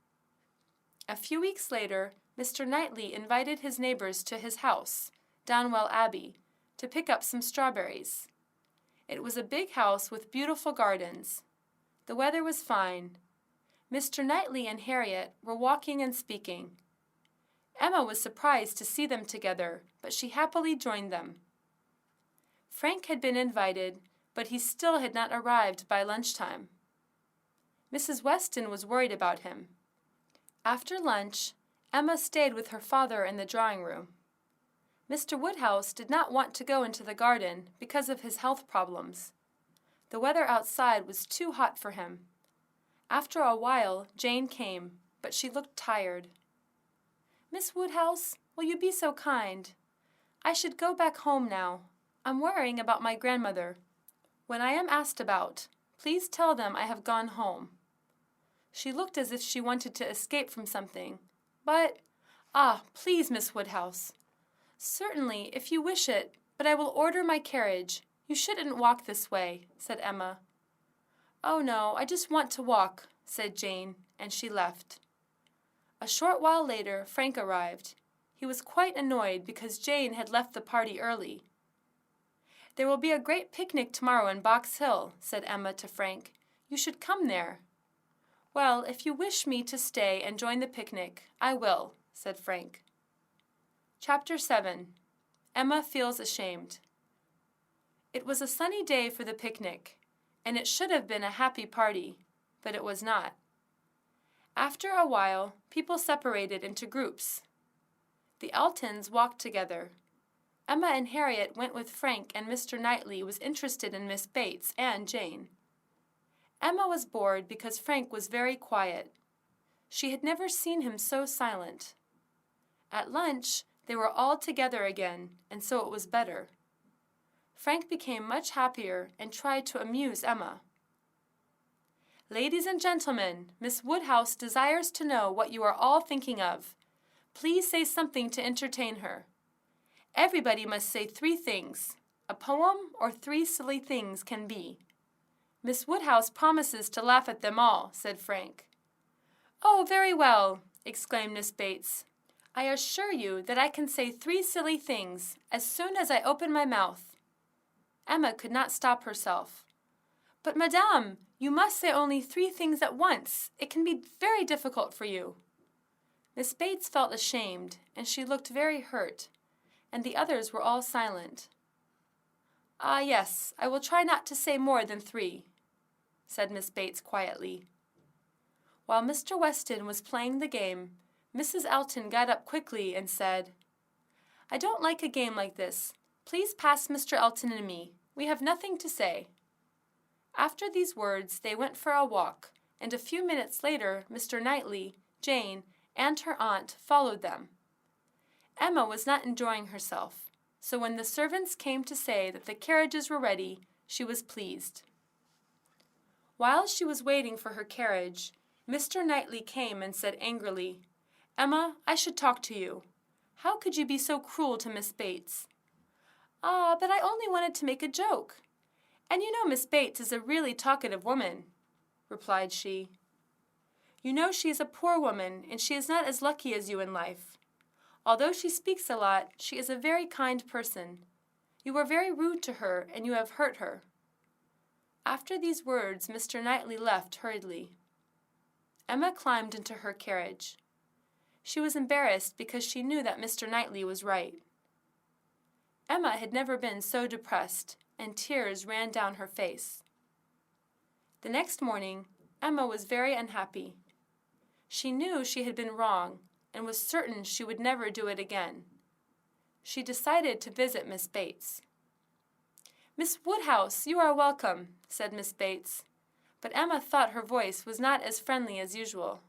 A few weeks later, Mr. Knightley invited his neighbors to his house, Donwell Abbey, to pick up some strawberries. It was a big house with beautiful gardens. The weather was fine. Mr. Knightley and Harriet were walking and speaking. Emma was surprised to see them together, but she happily joined them. Frank had been invited, but he still had not arrived by lunchtime. Mrs. Weston was worried about him. After lunch, Emma stayed with her father in the drawing room. Mr. Woodhouse did not want to go into the garden because of his health problems. The weather outside was too hot for him. After a while, Jane came, but she looked tired. Miss Woodhouse, will you be so kind? I should go back home now. I'm worrying about my grandmother. When I am asked about, please tell them I have gone home." She looked as if she wanted to escape from something. Please, Miss Woodhouse." "Certainly, if you wish it, but I will order my carriage. You shouldn't walk this way," said Emma. "Oh, no, I just want to walk," said Jane, and she left. A short while later, Frank arrived. He was quite annoyed because Jane had left the party early. "There will be a great picnic tomorrow in Box Hill," said Emma to Frank. "You should come there." "Well, if you wish me to stay and join the picnic, I will," said Frank. Chapter 7. Emma Feels Ashamed. It was a sunny day for the picnic, and it should have been a happy party, but it was not. After a while, people separated into groups. The Eltons walked together. Emma and Harriet went with Frank, and Mr. Knightley was interested in Miss Bates and Jane. Emma was bored because Frank was very quiet. She had never seen him so silent. At lunch, they were all together again, and so it was better. Frank became much happier and tried to amuse Emma. "Ladies and gentlemen, Miss Woodhouse desires to know what you are all thinking of. Please say something to entertain her. Everybody must say 3 things. A poem or 3 silly things can be. Miss Woodhouse promises to laugh at them all," said Frank. "Oh, very well," exclaimed Miss Bates. "I assure you that I can say 3 silly things as soon as I open my mouth." Emma could not stop herself. "But, Madame, you must say only 3 things at once. It can be very difficult for you." Miss Bates felt ashamed, and she looked very hurt, and the others were all silent. "Ah, yes, I will try not to say more than 3, said Miss Bates quietly. While Mr. Weston was playing the game, Mrs. Elton got up quickly and said, "I don't like a game like this. Please pass Mr. Elton and me. We have nothing to say." After these words, they went for a walk, and a few minutes later Mr. Knightley, Jane, and her aunt followed them. Emma was not enjoying herself, so when the servants came to say that the carriages were ready, she was pleased. While she was waiting for her carriage, Mr. Knightley came and said angrily, "Emma, I should talk to you. How could you be so cruel to Miss Bates?" "Ah, but I only wanted to make a joke. And you know Miss Bates is a really talkative woman," replied she. "You know she is a poor woman, and she is not as lucky as you in life. Although she speaks a lot, she is a very kind person. You were very rude to her, and you have hurt her." After these words, Mr. Knightley left hurriedly. Emma climbed into her carriage. She was embarrassed because she knew that Mr. Knightley was right. Emma had never been so depressed, and tears ran down her face. The next morning, Emma was very unhappy. She knew she had been wrong, and was certain she would never do it again. She decided to visit Miss Bates. "Miss Woodhouse, you are welcome," said Miss Bates, but Emma thought her voice was not as friendly as usual.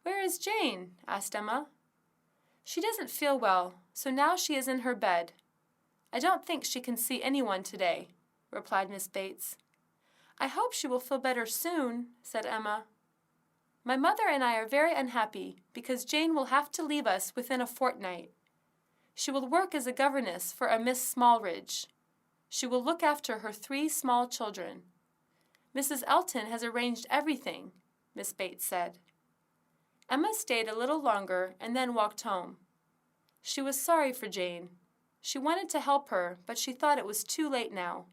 "Where is Jane?" asked Emma. "She doesn't feel well, so now she is in her bed. I don't think she can see anyone today," replied Miss Bates. "I hope she will feel better soon," said Emma. "My mother and I are very unhappy because Jane will have to leave us within a fortnight. She will work as a governess for a Miss Smallridge. She will look after her 3 small children. Mrs. Elton has arranged everything," Miss Bates said. Emma stayed a little longer and then walked home. She was sorry for Jane. She wanted to help her, but she thought it was too late now.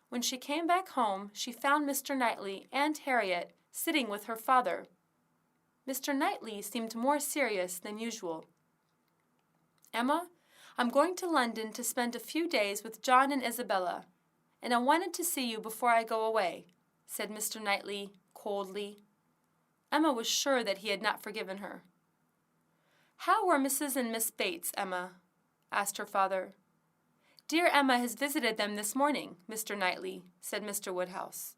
When she came back home, she found Mr. Knightley and Harriet sitting with her father. Mr. Knightley seemed more serious than usual. "Emma, I'm going to London to spend a few days with John and Isabella, and I wanted to see you before I go away," said Mr. Knightley coldly. Emma was sure that he had not forgiven her. "How were Mrs. and Miss Bates, Emma?" asked her father. "Dear Emma has visited them this morning, Mr. Knightley," said Mr. Woodhouse.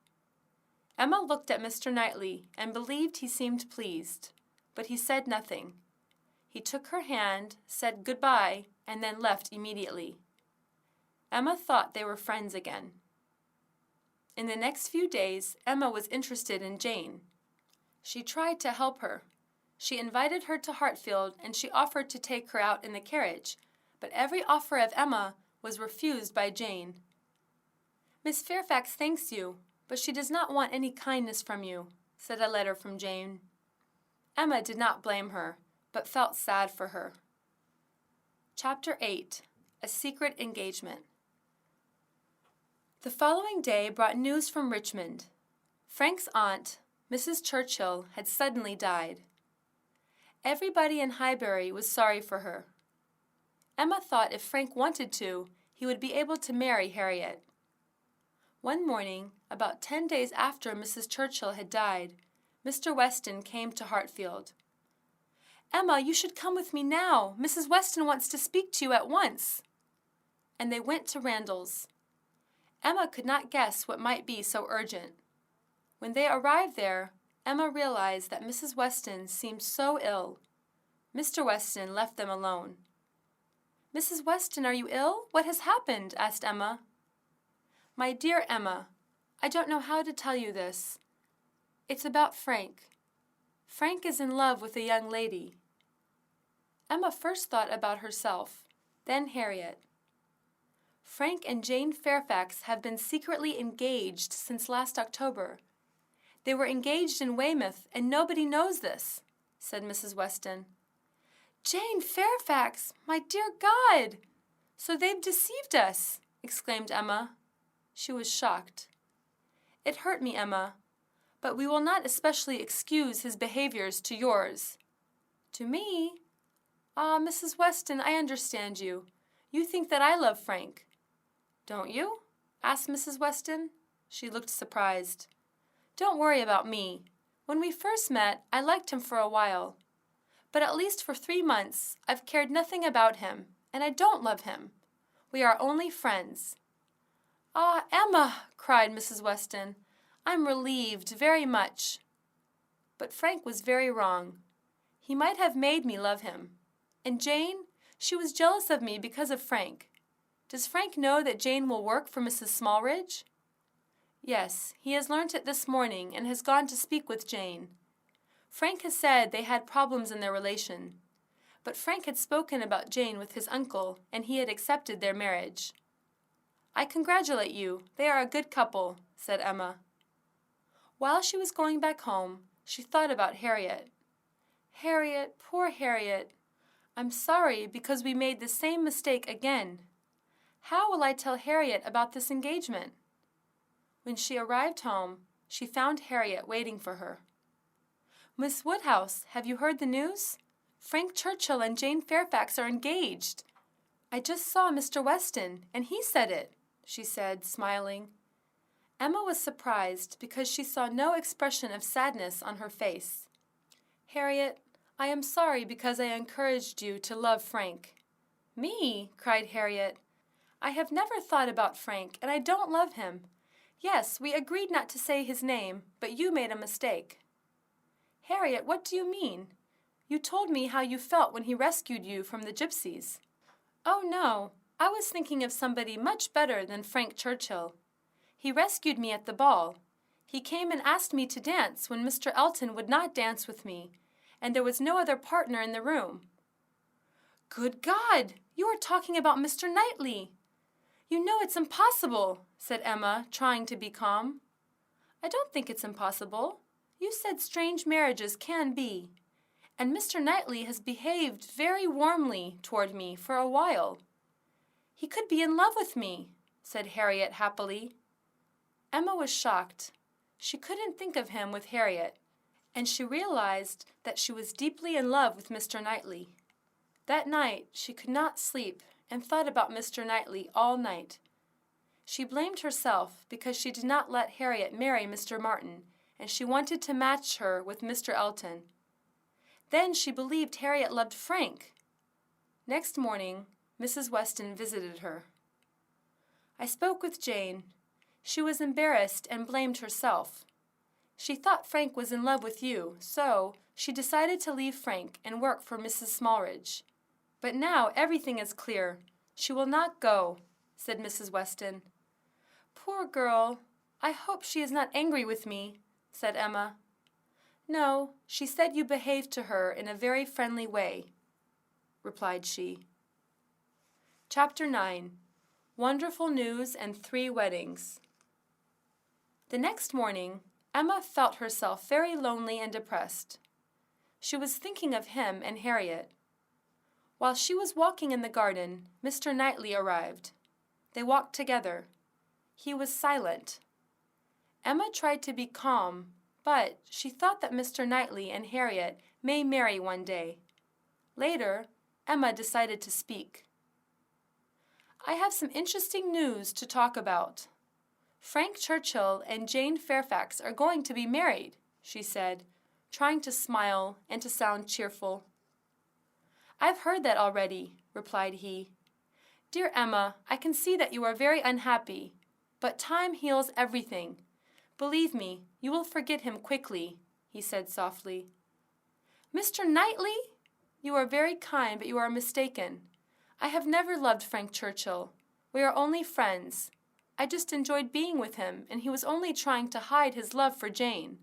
Emma looked at Mr. Knightley and believed he seemed pleased, but he said nothing. He took her hand, said goodbye, and then left immediately. Emma thought they were friends again. In the next few days, Emma was interested in Jane. She tried to help her. She invited her to Hartfield, and she offered to take her out in the carriage, but every offer of Emma was refused by Jane. "Miss Fairfax thanks you, but she does not want any kindness from you," said a letter from Jane. Emma did not blame her, but felt sad for her. Chapter 8. A Secret Engagement. The following day brought news from Richmond. Frank's aunt, Mrs. Churchill, had suddenly died. Everybody in Highbury was sorry for her. Emma thought if Frank wanted to, he would be able to marry Harriet. One morning, about 10 days after Mrs. Churchill had died, Mr. Weston came to Hartfield. "Emma, you should come with me now. Mrs. Weston wants to speak to you at once." And they went to Randall's. Emma could not guess what might be so urgent. When they arrived there, Emma realized that Mrs. Weston seemed so ill. Mr. Weston left them alone. "Mrs. Weston, are you ill? What has happened?" asked Emma. "My dear Emma, I don't know how to tell you this. It's about Frank. Frank is in love with a young lady." Emma first thought about herself, then Harriet. "Frank and Jane Fairfax have been secretly engaged since last October. They were engaged in Weymouth, and nobody knows this," said Mrs. Weston. "Jane Fairfax! My dear God! So they've deceived us!" exclaimed Emma. She was shocked. "It hurt me, Emma, but we will not especially excuse his behaviors to yours." "To me? Ah, Mrs. Weston, I understand you. You think that I love Frank." "Don't you?" asked Mrs. Weston. She looked surprised. "Don't worry about me. When we first met, I liked him for a while. But at least for 3 months, I've cared nothing about him, and I don't love him. We are only friends." "Ah, Emma!" cried Mrs. Weston. "I'm relieved very much." But Frank was very wrong. He might have made me love him. And Jane, she was jealous of me because of Frank. Does Frank know that Jane will work for Mrs. Smallridge? "Yes, he has learnt it this morning and has gone to speak with Jane. Frank has said they had problems in their relation. But Frank had spoken about Jane with his uncle, and he had accepted their marriage." "I congratulate you. They are a good couple," said Emma. While she was going back home, she thought about Harriet. "Harriet, poor Harriet. I'm sorry because we made the same mistake again. How will I tell Harriet about this engagement?" When she arrived home, she found Harriet waiting for her. "Miss Woodhouse, have you heard the news? Frank Churchill and Jane Fairfax are engaged. I just saw Mr. Weston, and he said it," she said, smiling. Emma was surprised because she saw no expression of sadness on her face. "Harriet, I am sorry because I encouraged you to love Frank." "Me?" cried Harriet. "I have never thought about Frank, and I don't love him. Yes, we agreed not to say his name, but you made a mistake." "Harriet, what do you mean? You told me how you felt when he rescued you from the gypsies." "Oh, no, I was thinking of somebody much better than Frank Churchill. He rescued me at the ball. He came and asked me to dance when Mr. Elton would not dance with me, and there was no other partner in the room." "Good God! You are talking about Mr. Knightley. You know it's impossible," said Emma, trying to be calm. "I don't think it's impossible. You said strange marriages can be. And Mr. Knightley has behaved very warmly toward me for a while. He could be in love with me," said Harriet happily. Emma was shocked. She couldn't think of him with Harriet, and she realized that she was deeply in love with Mr. Knightley. That night she could not sleep and thought about Mr. Knightley all night. She blamed herself because she did not let Harriet marry Mr. Martin, and she wanted to match her with Mr. Elton. Then she believed Harriet loved Frank. Next morning, Mrs. Weston visited her. "I spoke with Jane. She was embarrassed and blamed herself. She thought Frank was in love with you, so she decided to leave Frank and work for Mrs. Smallridge. But now everything is clear. She will not go," said Mrs. Weston. "Poor girl! I hope she is not angry with me," said Emma. "No, she said you behaved to her in a very friendly way," replied she. Chapter 9. Wonderful News and 3 Weddings. The next morning, Emma felt herself very lonely and depressed. She was thinking of him and Harriet. While she was walking in the garden, Mr. Knightley arrived. They walked together. He was silent. Emma tried to be calm, but she thought that Mr. Knightley and Harriet may marry one day. Later, Emma decided to speak. "I have some interesting news to talk about. Frank Churchill and Jane Fairfax are going to be married," she said, trying to smile and to sound cheerful. "I've heard that already," replied he. "Dear Emma, I can see that you are very unhappy, but time heals everything. Believe me, you will forget him quickly," he said softly. "Mr. Knightley? You are very kind, but you are mistaken. I have never loved Frank Churchill. We are only friends. I just enjoyed being with him, and he was only trying to hide his love for Jane."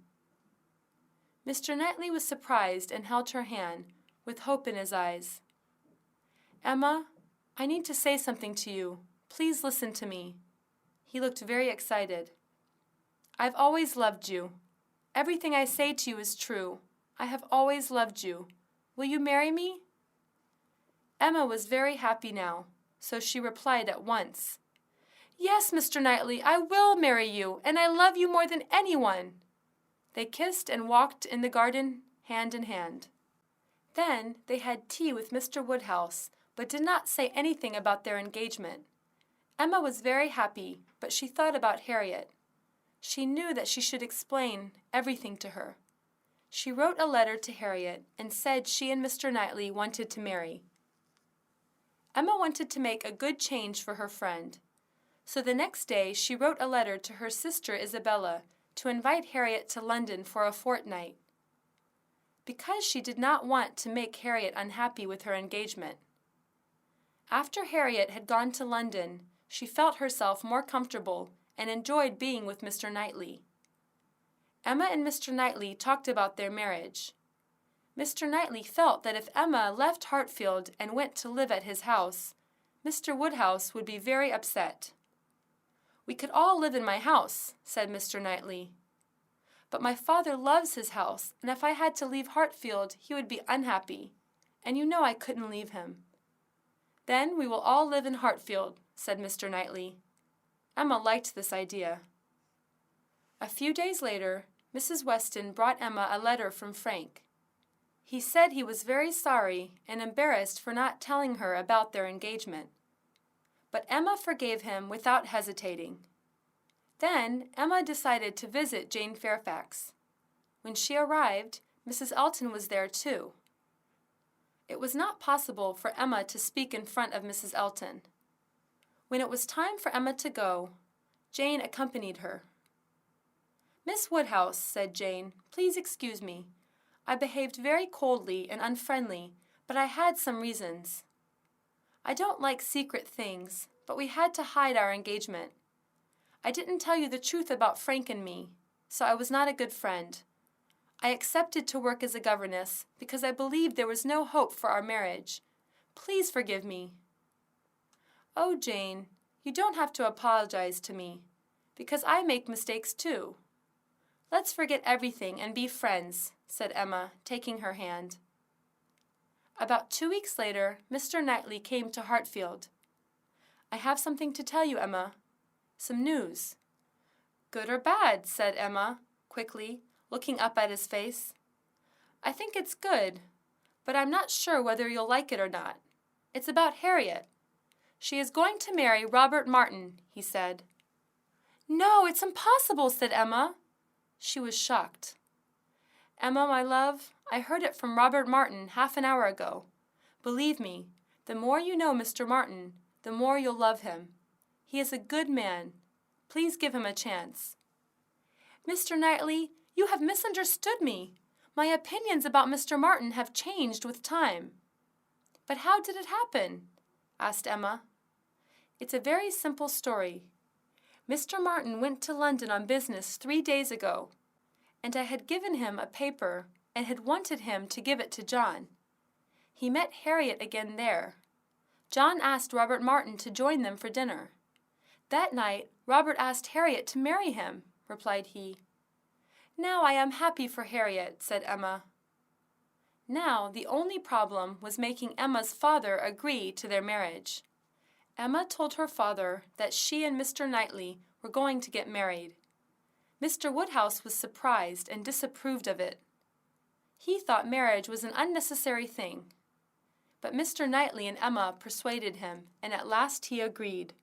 Mr. Knightley was surprised and held her hand, with hope in his eyes. "Emma, I need to say something to you. Please listen to me." He looked very excited. "I've always loved you. Everything I say to you is true. I have always loved you. Will you marry me?" Emma was very happy now, so she replied at once, "Yes, Mr. Knightley, I will marry you, and I love you more than anyone." They kissed and walked in the garden hand in hand. Then they had tea with Mr. Woodhouse, but did not say anything about their engagement. Emma was very happy, but she thought about Harriet. She knew that she should explain everything to her. She wrote a letter to Harriet and said she and Mr. Knightley wanted to marry. Emma wanted to make a good change for her friend. So the next day she wrote a letter to her sister Isabella to invite Harriet to London for a fortnight. Because she did not want to make Harriet unhappy with her engagement. After Harriet had gone to London, she felt herself more comfortable and enjoyed being with Mr. Knightley. Emma and Mr. Knightley talked about their marriage. Mr. Knightley felt that if Emma left Hartfield and went to live at his house, Mr. Woodhouse would be very upset. "We could all live in my house," said Mr. Knightley. "But my father loves his house, and if I had to leave Hartfield, he would be unhappy, and you know I couldn't leave him." "Then we will all live in Hartfield," said Mr. Knightley. Emma liked this idea. A few days later, Mrs. Weston brought Emma a letter from Frank. He said he was very sorry and embarrassed for not telling her about their engagement. But Emma forgave him without hesitating. Then Emma decided to visit Jane Fairfax. When she arrived, Mrs. Elton was there too. It was not possible for Emma to speak in front of Mrs. Elton. When it was time for Emma to go, Jane accompanied her. "Miss Woodhouse," said Jane, "please excuse me. I behaved very coldly and unfriendly, but I had some reasons. I don't like secret things, but we had to hide our engagement. I didn't tell you the truth about Frank and me, so I was not a good friend. I accepted to work as a governess because I believed there was no hope for our marriage. Please forgive me." "Oh, Jane, you don't have to apologize to me, because I make mistakes too. Let's forget everything and be friends," said Emma, taking her hand. About 2 weeks later, Mr. Knightley came to Hartfield. "I have something to tell you, Emma. Some news." "Good or bad?" said Emma, quickly, looking up at his face. "I think it's good, but I'm not sure whether you'll like it or not. It's about Harriet. She is going to marry Robert Martin," he said. "No, it's impossible," said Emma. She was shocked. "Emma, my love, I heard it from Robert Martin half an hour ago. Believe me, the more you know Mr. Martin, the more you'll love him. He is a good man. Please give him a chance." "Mr. Knightley, You have misunderstood me. My opinions about Mr. Martin have changed with time." "But how did it happen?" asked Emma. "It's a very simple story. Mr. Martin went to London on business 3 days ago, and I had given him a paper and had wanted him to give it to John. He met Harriet again there. John asked Robert Martin to join them for dinner. That night, Robert asked Harriet to marry him," replied he. "Now I am happy for Harriet," said Emma. Now the only problem was making Emma's father agree to their marriage. Emma told her father that she and Mr. Knightley were going to get married. Mr. Woodhouse was surprised and disapproved of it. He thought marriage was an unnecessary thing. But Mr. Knightley and Emma persuaded him, and at last he agreed.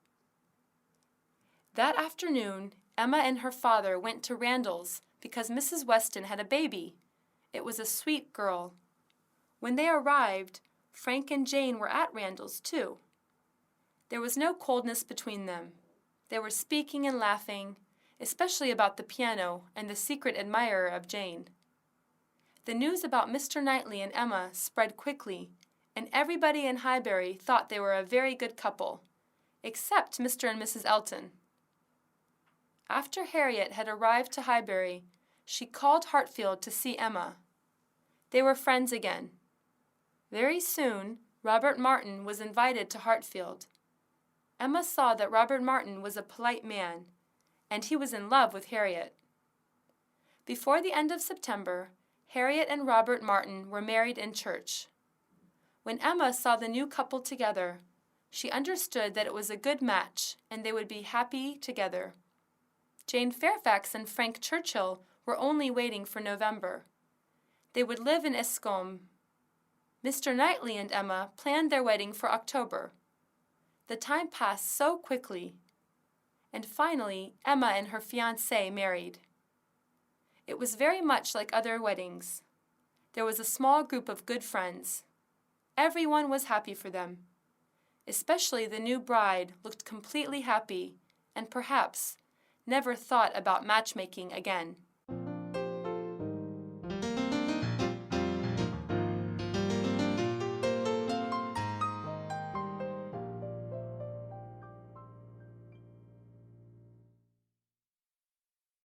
That afternoon, Emma and her father went to Randall's because Mrs. Weston had a baby. It was a sweet girl. When they arrived, Frank and Jane were at Randall's too. There was no coldness between them. They were speaking and laughing, especially about the piano and the secret admirer of Jane. The news about Mr. Knightley and Emma spread quickly, and everybody in Highbury thought they were a very good couple, except Mr. and Mrs. Elton. After Harriet had arrived to Highbury, she called Hartfield to see Emma. They were friends again. Very soon, Robert Martin was invited to Hartfield. Emma saw that Robert Martin was a polite man, and he was in love with Harriet. Before the end of September, Harriet and Robert Martin were married in church. When Emma saw the new couple together, she understood that it was a good match and they would be happy together. Jane Fairfax and Frank Churchill were only waiting for November. They would live in Escombe. Mr. Knightley and Emma planned their wedding for October. The time passed so quickly, and finally Emma and her fiancé married. It was very much like other weddings. There was a small group of good friends. Everyone was happy for them. Especially the new bride looked completely happy and perhaps never thought about matchmaking again.